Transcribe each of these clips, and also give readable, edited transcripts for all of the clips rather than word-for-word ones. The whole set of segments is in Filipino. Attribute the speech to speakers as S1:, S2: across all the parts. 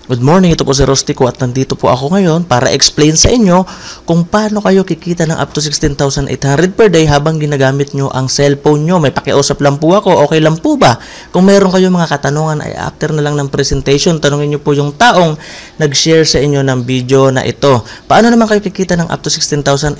S1: Good morning, ito po si Rostico at nandito po ako ngayon para explain sa inyo kung paano kayo kikita ng up to 16,800 per day habang ginagamit nyo ang cellphone nyo. May pakiusap lang po ako, okay lang po ba? Kung meron kayong mga katanungan ay after na lang ng presentation, tanungin nyo po yung taong nag-share sa inyo ng video na ito. Paano naman kayo kikita ng up to 16,800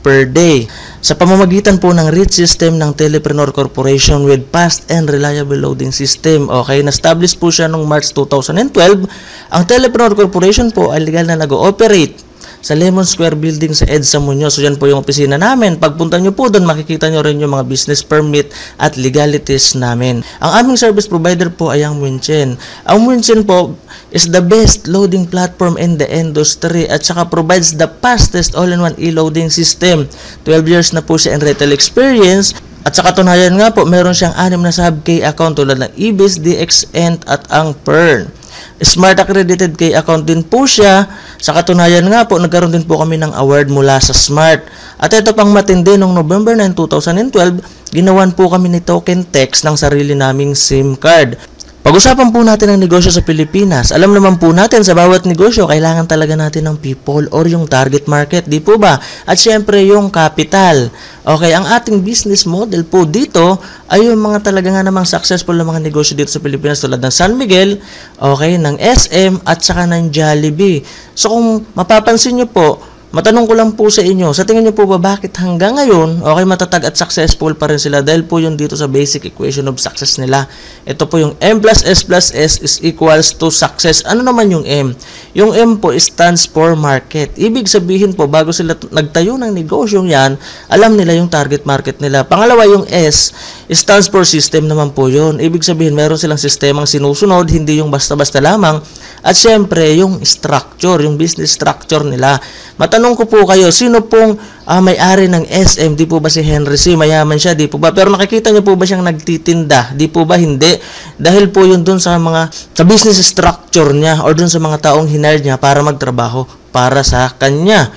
S1: per day? Sa pamamagitan po ng REIT system ng Telepreneur Corporation with fast and reliable loading system. Okay, na-establish po siya noong March 2012. Ang Telepreneur Corporation po ay legal na nag-ooperate sa Lemon Square Building sa EDSA Muñoz. So yan po yung opisina namin. Pagpunta nyo po doon, makikita nyo rin yung mga business permit at legalities namin. Ang aming service provider po ay ang Winchen. Ang Winchen po is the best loading platform in the industry at saka provides the fastest all-in-one e-loading system. 12 years na po siya in retail experience. At sa katunayan nga po, meron siyang 6 na sub-K account tulad ng EBIS, DXN at ang PERN. Smart accredited K account din po siya. Sa katunayan nga po, nagkaroon din po kami ng award mula sa Smart. At ito pang matindi, noong November 9, 2012, ginawan po kami ni Token Text ng sarili naming SIM card. Pag-usapan po natin ang negosyo sa Pilipinas. Alam naman po natin sa bawat negosyo, kailangan talaga natin ng people or yung target market, di po ba? At syempre yung capital. Okay, ang ating business model po dito ay yung mga talaga nga namang successful na mga negosyo dito sa Pilipinas tulad ng San Miguel, okay, ng SM at saka ng Jollibee. So kung mapapansin nyo po, matanong ko lang po sa inyo, sa tingin niyo po ba bakit hanggang ngayon, okay, matatag at successful pa rin sila? Dahil po yun dito sa basic equation of success nila. Ito po yung M plus S is equals to success. Ano naman yung M? Yung M po stands for market. Ibig sabihin po, bago sila nagtayo ng negosyong yan, alam nila yung target market nila. Pangalawa, yung S stands for system naman po yun. Ibig sabihin, meron silang sistemang sinusunod, hindi yung basta-basta lamang. At syempre, yung structure, yung business structure nila. Matanong ko po kayo, sino pong may-ari ng SM? Di po ba si Henry C? Mayaman siya, di po ba? Pero nakikita niyo po ba siyang nagtitinda? Di po ba? Hindi. Dahil po yun dun sa business structure niya or dun sa mga taong hinire niya para magtrabaho para sa kanya.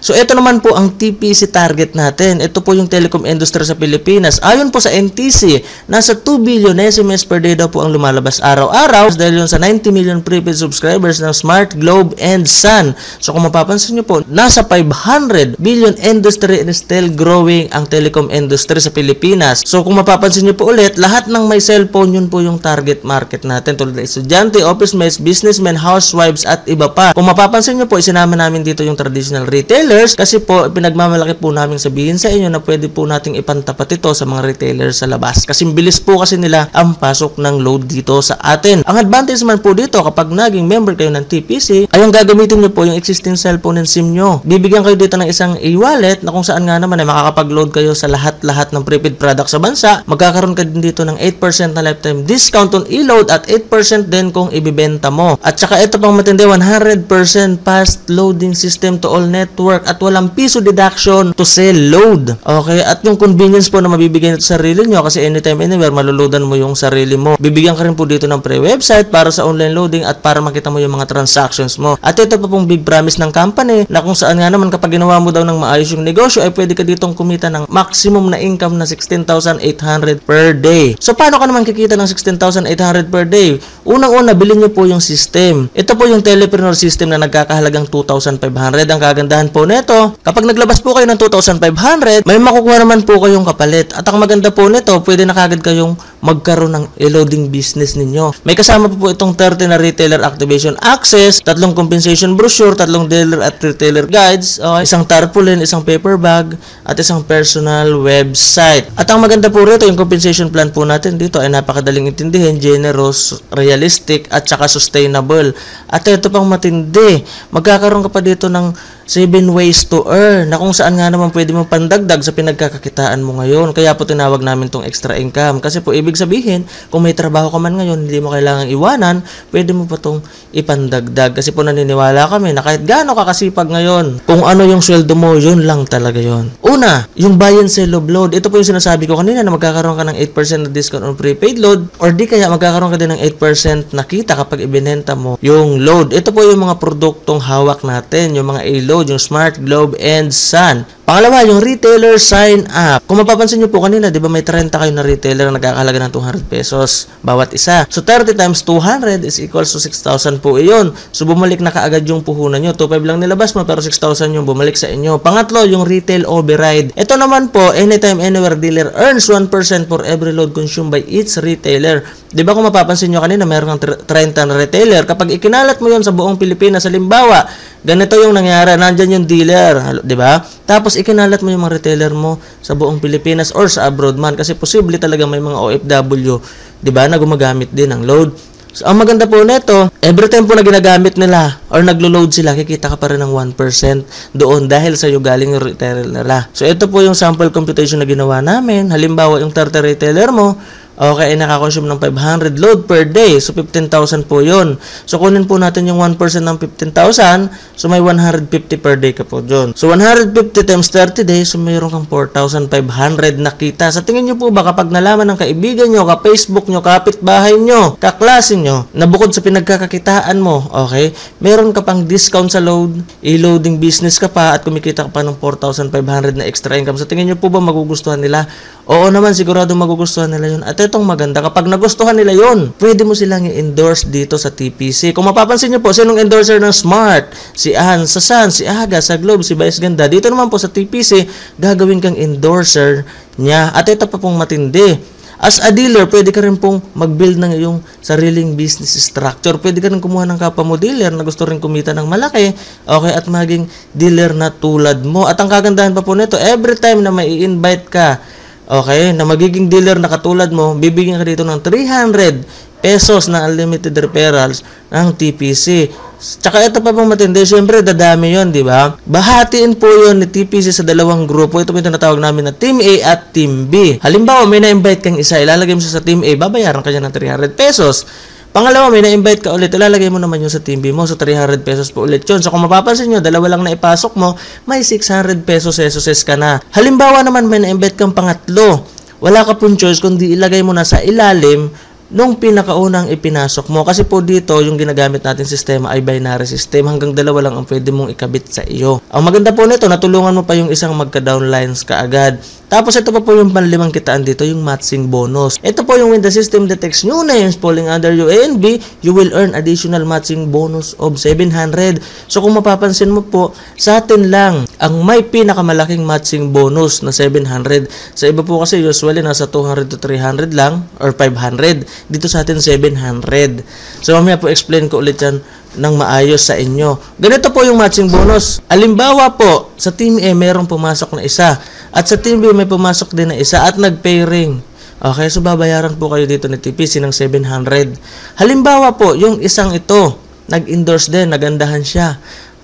S1: So, ito naman po ang TPC target natin. Ito po yung telecom industry sa Pilipinas. Ayon po sa NTC, nasa 2 billion SMS per day daw po ang lumalabas araw-araw dahil yun sa 90 million prepaid subscribers ng Smart, Globe, and Sun. So, kung mapapansin nyo po, nasa 500 billion industry and still growing ang telecom industry sa Pilipinas. So, kung mapapansin nyo po ulit, lahat ng may cellphone, yun po yung target market natin. Tulad ng estudyante, office mates, businessmen, housewives, at iba pa. Kung mapapansin nyo po, isinama namin dito yung traditional retailer kasi po pinagmamalaki po namin sabihin sa inyo na pwede po nating ipantapat ito sa mga retailers sa labas kasi bilis po kasi nila ang pasok ng load dito sa atin. Ang advantage man po dito kapag naging member kayo ng TPC ay ang gagamitin nyo po yung existing cellphone and SIM nyo. Bibigyan kayo dito ng isang e-wallet na kung saan nga naman ay makakapag-load kayo sa lahat-lahat ng prepaid product sa bansa. Magkakaroon ka din dito ng 8% na lifetime discount on e-load at 8% din kung ibibenta mo. At saka ito pang matindi, 100% fast loading system to all network at walang piso deduction to sell load. Okay? At yung convenience po na mabibigay nito sa sarili nyo kasi anytime, anywhere, maluludan mo yung sarili mo. Bibigyan ka rin po dito ng pre-website para sa online loading at para makita mo yung mga transactions mo. At ito pa pong big promise ng company na kung saan nga naman kapag ginawa mo daw ng maayos yung negosyo ay pwede ka ditong kumita ng maximum na income na 16,800 per day. So, paano ka naman kikita ng 16,800 per day? Unang-una, bilhin nyo po yung system. Ito po yung Telepreneur system na nagkakahalagang 2,500. Ang kagandahan po nito, kapag naglabas po kayo ng 2,500, may makukuha naman po kayong kapalit. At ang maganda po nito, pwede na kagad kayong magkaroon ng e-loading business ninyo. May kasama po itong 30 na retailer activation access, 3 compensation brochure, 3 dealer at retailer guides, isang tarpaulin, isang paper bag, at isang personal website. At ang maganda po rito, yung compensation plan po natin dito ay napakadaling intindihin, generous, realistic, at saka sustainable. At ito pang matindi, magkakaroon ka pa dito ng 7 ways to earn na kung saan nga naman pwede mo pandagdag sa pinagkakakitaan mo ngayon. Kaya po tinawag namin tong extra income. Kasi po ibig sabihin, kung may trabaho ka man ngayon, hindi mo kailangang iwanan, pwede mo pa tong ipandagdag. Kasi po naniniwala kami na kahit gaano ka kasipag ngayon, kung ano yung sweldo mo, yun lang talaga yun. Una, yung buy and sell of load. Ito po yung sinasabi ko kanina na magkakaroon ka ng 8% na discount on prepaid load or di kaya magkakaroon ka din ng 8% na kita kapag ibinenta mo yung load. Ito po yung mga produktong hawak natin, yung mga A-load, yung Smart, Globe, and Sun. Pangalawa, yung retailer sign up. Kung mapapansin nyo po kanina, di ba may 30 kayo na retailer na nagkakahalaga ng 200 pesos bawat isa. So 30 times 200 is equals to 6,000 po iyon. So bumalik na kaagad yung puhunan nyo. 2,500 lang nilabas mo pero 6,000 yung bumalik sa inyo. Pangatlo, yung retail override. Ito naman po, anytime, anywhere dealer earns 1% for every load consumed by each retailer. Di ba kung mapapansin nyo kanina, meron kang 30 na retailer. Kapag ikinalat mo yon sa buong Pilipinas, halimbawa, ganito yung nangyari, nandyan yung dealer, di ba? Tapos ikinalat mo yung mga retailer mo sa buong Pilipinas or sa abroad man kasi posible talaga may mga OFW, di ba, na gumagamit din ng load. So, ang maganda po nito, every time po na ginagamit nila or naglo-load sila, kikita ka pa rin ng 1% doon dahil sa iyo galing yung retailer nila. So, ito po yung sample computation na ginawa namin. Halimbawa, yung 30 retailer mo, okay, nakakonsume ng 500 load per day. So, 15,000 po yun. So, kunin po natin yung 1% ng 15,000. So, may 150 per day ka po dyan. So, 150 times 30 days, so mayroon kang 4,500 na kita. Sa tingin nyo po ba, kapag nalaman ng kaibigan nyo, ka-Facebook nyo, kapitbahay nyo, kaklase nyo, na bukod sa pinagkakakitaan mo, okay, meron ka pang discount sa load, e-loading business ka pa, at kumikita ka pa ng 4,500 na extra income. Sa tingin nyo po ba magugustuhan nila? Oo naman, sigurado magugustuhan nila yun. At itong maganda, kapag nagustuhan nila yon, pwede mo silang i-endorse dito sa TPC. Kung mapapansin nyo po, sinong endorser ng Smart? Si Ann, sa Sun, si Aga, sa Globe, si Vice Ganda. Dito naman po sa TPC, gagawin kang endorser niya. At ito pa pong matindi. As a dealer, pwede ka rin pong mag-build ng iyong sariling business structure. Pwede ka rin kumuha ng kapwa mo dealer na gusto rin kumita ng malaki, okay, at maging dealer na tulad mo. At ang kagandahan pa po nito, every time na may i-invite ka, okay, na magiging dealer na katulad mo, bibigyan ka dito ng 300 pesos na unlimited referrals ng TPC. Tsaka ito pa pang matindi, syempre dadami yon, di ba? Bahatiin po yon ni TPC sa dalawang grupo. Ito po yung tinatawag namin na Team A at Team B. Halimbawa, may na-invite kang isa, ilalagay mo siya sa Team A, babayaran ka niya ng 300 pesos. Pangalawa, may na-invite ka ulit, ilalagay mo naman yun sa Team B mo, so 300 pesos po ulit yun. So kung mapapansin nyo, dalawa lang na ipasok mo, may 600 pesos ka na. Halimbawa naman, may na-invite kang pangatlo, wala ka pong choice kundi ilagay mo na sa ilalim nung pinakaunang ipinasok mo. Kasi po dito, yung ginagamit natin sistema ay binary system. Hanggang dalawa lang ang pwede mong ikabit sa iyo. Ang maganda po nito, natulungan mo pa yung isang magka-downlines kaagad. Tapos ito pa po yung panlimang kitaan dito, yung matching bonus. Ito po yung when the system detects new names falling under you A and B, you will earn additional matching bonus of 700. So kung mapapansin mo po, sa atin lang ang may pinakamalaking matching bonus na 700. Sa iba po kasi usually nasa 200 to 300 lang or 500. Dito sa atin 700. So mamaya po explain ko ulit yan ng maayos sa inyo. Ganito po yung matching bonus. Alimbawa po, sa Team A mayroong pumasok na isa at sa Team B may pumasok din na isa at nag-pairing. Okay, so babayaran po kayo dito ni TPC ng 700. Halimbawa po, yung isang ito, nag-endorse din, nagandahan siya.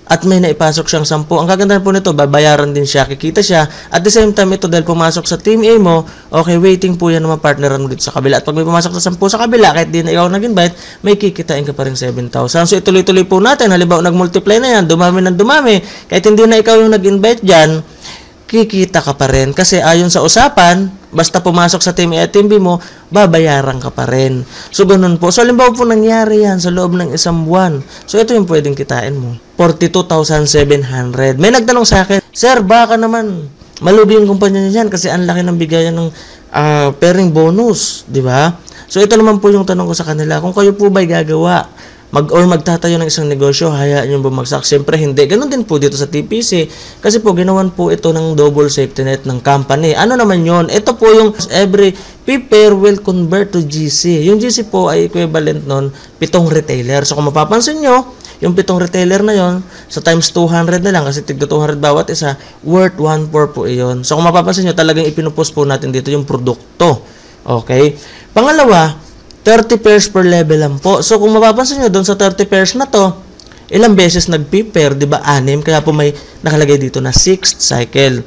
S1: At may naipasok siyang 10. Ang kagandahan po nito, babayaran din siya, kikita siya. At the same time, ito dahil pumasok sa Team A mo, okay, waiting po yan na mapartneran mo dito sa kabila. At pag may pumasok sa 10 sa kabila, kahit di na ikaw nag-invite, may kikitain ka pa rin 7,000. So ituloy-tuloy po natin. Halimbawa, nag-multiply na yan, dumami ng dumami. Kahit hindi na ikaw yung nag-invite dyan, kikita ka pa rin. Kasi ayon sa usapan, basta pumasok sa Team A at Team B mo, babayaran ka pa rin. So, ganun po. So, halimbawa po nangyari yan sa loob ng isang buwan. So, ito yung pwedeng kitain mo. 42,700. May nagtanong sa akin, Sir, baka naman malugi yung kumpanya niya dyan kasi ang laki ng bigayan ng pairing bonus. Di ba? So, ito naman po yung tanong ko sa kanila. Kung kayo po ba'y gagawa magtatayo ng isang negosyo, hayaan yung bumagsak. Siyempre, hindi. Ganon din po dito sa TPC. Kasi po, ginawan po ito ng double safety net ng company. Ano naman yon? Ito po yung every pair will convert to GC. Yung GC po ay equivalent nun 7 retailer. So, kung mapapansin nyo, yung 7 retailer na yon sa times 200 na lang, kasi tigda 200 bawat isa, worth 1.4 po iyon. So, kung mapapansin nyo, talagang ipinupost po natin dito yung produkto. Okay? Pangalawa, 30 pairs per level lang po. So, kung mapapansin nyo, doon sa 30 pairs na to, ilang beses nag-pair, di ba? 6. Kaya po may nakalagay dito na 6th cycle.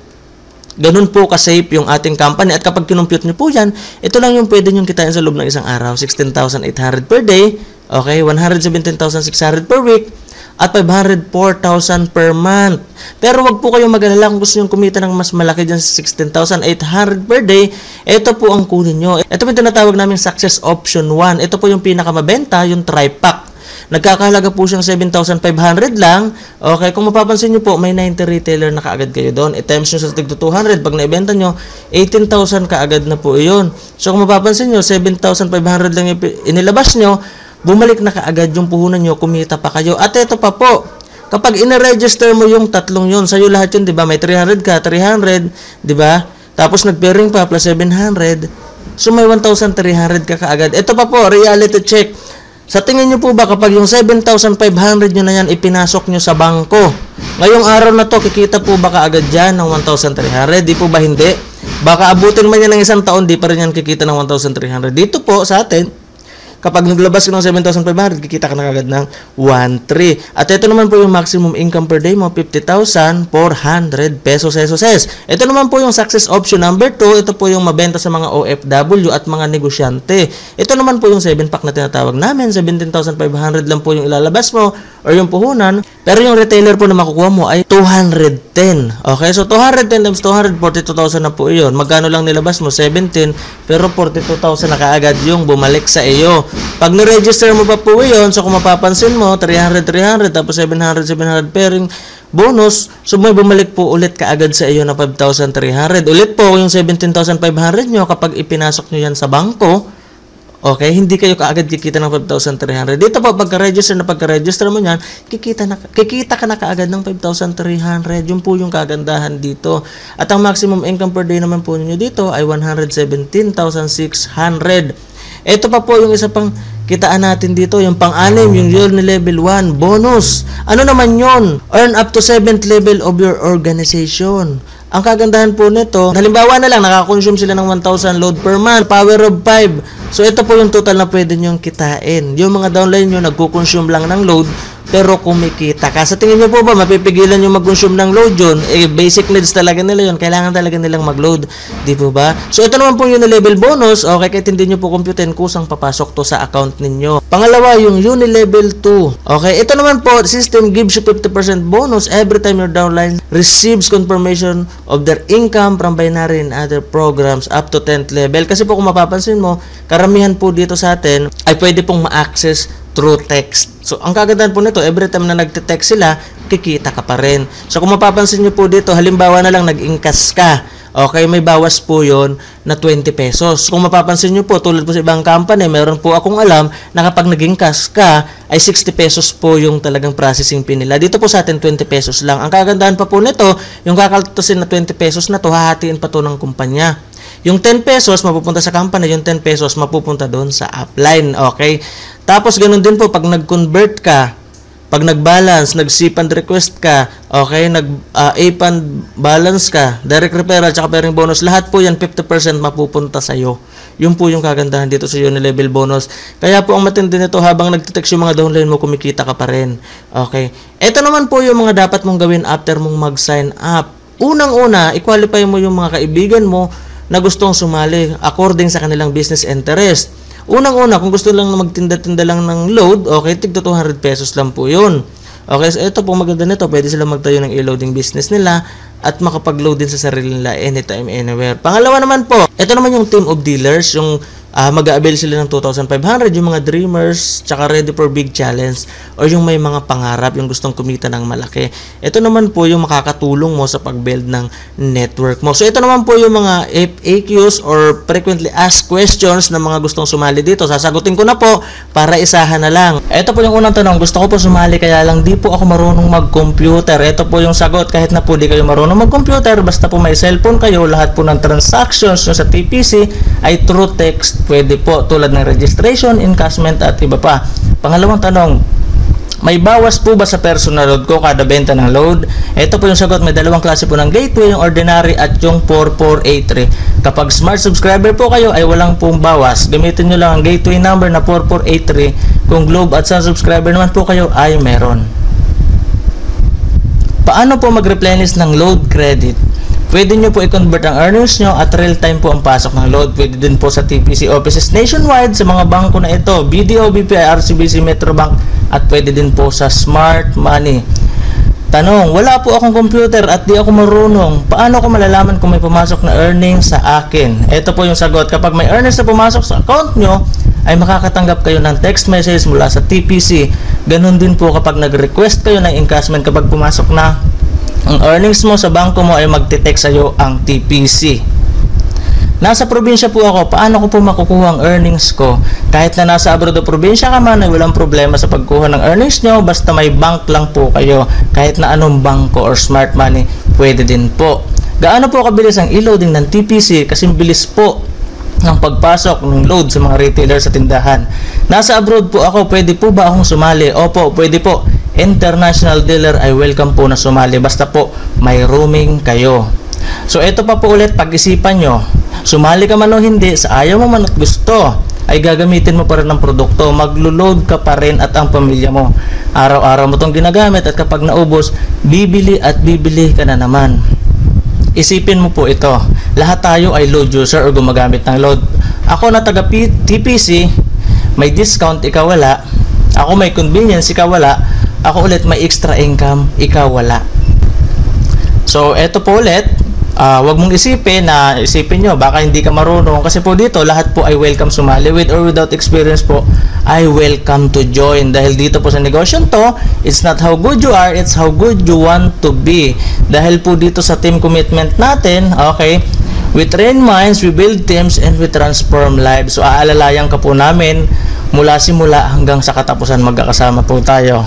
S1: Ganun po ka-safe yung ating company. At kapag kinumpute nyo po yan, ito lang yung pwede nyo kitain sa loob ng isang araw. 16,800 per day. Okay? 117,600 per week. At 504,000 per month. Pero wag po kayong mag-alala kung gusto nyo kumita ng mas malaki dyan sa 16,800 per day. Ito po ang kunin nyo. Ito po yung tinatawag namin Success Option 1. Ito po yung pinakamabenta, yung tri-pack. nagkakahalaga po siyang 7,500 lang. Okay, kung mapapansin nyo po, may 90 retailer na kaagad kayo doon. I-times nyo sa tigto 200, pag naibenta nyo, 18,000 kaagad na po iyon. So kung mapapansin nyo, 7,500 lang inilabas nyo, bumalik na kaagad yung puhunan nyo, kumita pa kayo. At ito pa po, kapag ina-register mo yung tatlong yun, sa'yo lahat yun, di ba? May 300 ka, 300, di ba? Tapos nag-pairing pa, plus 700. So may 1,300 ka kaagad. Ito pa po, reality check. Sa tingin nyo po ba, kapag yung 7,500 nyo na yan, ipinasok nyo sa bangko, ngayong araw na to, kikita po ba kaagad dyan ng 1,300? Di po ba hindi? Baka abutin man yan ng isang taon, di pa rin yan kikita ng 1,300. Dito po sa atin, kapag naglabas ka ng 7,500, kikita ka na kagad ng 1,300. At ito naman po yung maximum income per day mo, 50,400 pesos. Ito naman po yung success option number 2. Ito po yung mabenta sa mga OFW at mga negosyante. Ito naman po yung 7-pack na tinatawag namin. 17,500 lang po yung ilalabas mo or yung puhunan. Pero yung retailer po na makukuha mo ay 210. Okay, so 210 times 200, 42,000 na po iyon. Magkano lang nilabas mo? 17, pero 42,000 na kaagad yung bumalik sa iyo. Pag na-register mo pa po yun, so kung mapapansin mo, 300, tapos 700 pairing bonus, so may bumalik po ulit kaagad sa iyo na 5,300. Ulit po yung 17,500 nyo kapag ipinasok nyo yan sa bangko, okay, hindi kayo kaagad kikita ng 5,300. Dito po, pagka-register mo yan, kikita ka na kaagad ng 5,300. Yun po yung kagandahan dito. At ang maximum income per day naman po ninyo dito ay 117,600. Ito pa po yung isa pang kitaan natin dito, yung pang-anim, yung yearly level 1 bonus. Ano naman yon? Earn up to 7th level of your organization. Ang kagandahan po nito, halimbawa na lang, nakakonsume sila ng 1,000 load per month, power of 5. So ito po yung total na pwede nyong kitain. Yung mga downline nyo, nagkukonsume lang ng load, pero kumikita ka. Sa tingin nyo po ba, mapipigilan yung mag-consume ng load yun? Basic needs talaga nila yun. Kailangan talaga nilang mag-load. Di po ba? So, ito naman po yung level bonus. Okay, kahit hindi nyo po computin, kusang papasok to sa account ninyo. Pangalawa, yung Unilevel 2. Okay, ito naman po, system gives you 50% bonus every time your downline receives confirmation of their income from binary and other programs up to 10th level. Kasi po kung mapapansin mo, karamihan po dito sa atin ay pwede pong ma-access through text. So, ang kagandahan po nito, every time na nagte-text sila, kikita ka pa rin. So, kung mapapansin nyo po dito, halimbawa na lang nag-ingkas ka. Okay, may bawas po yon na 20 pesos. Kung mapapansin nyo po, tulad po sa ibang company, meron po akong alam na kapag nag-ingkas ka, ay 60 pesos po yung talagang processing fee nila. Dito po sa atin, 20 pesos lang. Ang kagandahan pa po nito, yung kakaltusin na 20 pesos na to, hahatiin pa to ng kumpanya. Yung 10 pesos mapupunta sa company, yung 10 pesos mapupunta doon sa upline, okay? Tapos ganun din po pag nag-convert ka, pag nag-balance, nag-SIP and request ka, okay, nag-APAN balance ka, direct referral at pairing bonus, lahat po yan 50% mapupunta sa iyo. Yun po yung kagandahan dito sa Unilevel bonus. Kaya po ang matindi nito, habang nagte-text yung mga downline mo, kumikita ka pa rin. Okay? Ito naman po yung mga dapat mong gawin after mong mag-sign up. Unang-una, i-qualify mo yung mga kaibigan mo na gustong sumali according sa kanilang business interest. Unang-una, kung gusto lang na magtinda-tinda lang ng load, okay, tig 200 pesos lang po yun. Okay, so ito po maganda nito, pwede sila magtayo ng e-loading business nila at makapag-load din sa sarili nila anytime, anywhere. Pangalawa naman po, ito naman yung team of dealers, yung mag-a-avail sila ng 2,500, yung mga dreamers, tsaka ready for big challenge, or yung may mga pangarap, yung gustong kumita ng malaki. Ito naman po yung makakatulong mo sa pag-build ng network mo. So ito naman po yung mga FAQs or frequently asked questions na mga gustong sumali dito. Sasagutin ko na po para isahan na lang. Ito po yung unang tanong, gusto ko po sumali kaya lang di po ako marunong mag-computer. Ito po yung sagot, kahit na po di kayo marunong mag-computer, basta po may cellphone kayo, lahat po ng transactions nyo sa TPC ay through text. Pwede po, tulad ng registration, encashment at iba pa. Pangalawang tanong, may bawas po ba sa personal load ko kada benta ng load? Ito po yung sagot, may dalawang klase po ng gateway, yung ordinary at yung 4483. Kapag smart subscriber po kayo ay walang pong bawas. Gamitin nyo lang ang gateway number na 4483. Kung Globe at Sun subscriber naman po kayo ay meron. Paano po mag-replenish ng load credit? Pwede nyo po i-convert ang earnings nyo at real-time po ang pasok ng load. Pwede din po sa TPC offices nationwide sa mga bangko na ito, BDO, BPI, RCBC, Metrobank, at pwede din po sa Smart Money. Tanong, wala po akong computer at di ako marunong. Paano ko malalaman kung may pumasok na earnings sa akin? Ito po yung sagot. Kapag may earnings na pumasok sa account nyo, ay makakatanggap kayo ng text message mula sa TPC. Ganun din po kapag nag-request kayo ng encashment, kapag pumasok na ang earnings mo sa bangko mo ay magte-text sa'yo ang TPC. Nasa probinsya po ako, paano ko po makukuha ang earnings ko? Kahit na nasa abroad o probinsya ka man, ay walang problema sa pagkuha ng earnings nyo, basta may bank lang po kayo. Kahit na anong bangko or smart money, pwede din po. Gaano po kabilis ang e-loading ng TPC? Kasi bilis po ng pagpasok ng load sa mga retailer sa tindahan. Nasa abroad po ako, pwede po ba akong sumali? Opo, pwede po. International dealer ay welcome po na sumali, basta po may roaming kayo. So ito pa po ulit, pag-isipan nyo, sumali ka man o hindi, sa ayaw mo man at gusto, ay gagamitin mo pa rin ang produkto, maglo-load ka pa rin at ang pamilya mo. Araw-araw mo itong ginagamit at kapag naubos, bibili at bibili ka na naman. Isipin mo po ito, lahat tayo ay load user o gumagamit ng load. Ako na taga TPC, may discount, ikaw wala. Ako may convenience, ikaw wala. Ako ulit may extra income, ikaw wala. So eto po ulit, wag mong isipin nyo baka hindi ka marunong, kasi po dito lahat po ay welcome sumali, with or without experience po ay welcome to join, dahil dito po sa negosyo to, it's not how good you are, it's how good you want to be. Dahil po dito sa team commitment natin, okay, we train minds, we build teams, and we transform lives. So aalalayan ka po namin mula simula hanggang sa katapusan, magkakasama po tayo.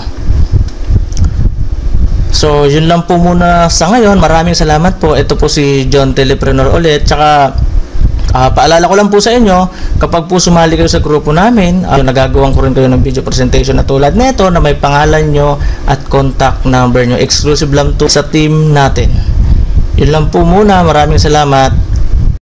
S1: So, yun lang po muna sa ngayon. Maraming salamat po. Ito po si John Telepreneur ulit. Tsaka, paalala ko lang po sa inyo, kapag po sumali kayo sa grupo namin, nagagawan ko rin kayo ng video presentation na tulad nito na may pangalan nyo at contact number nyo. Exclusive lang to sa team natin. Yun lang po muna. Maraming salamat.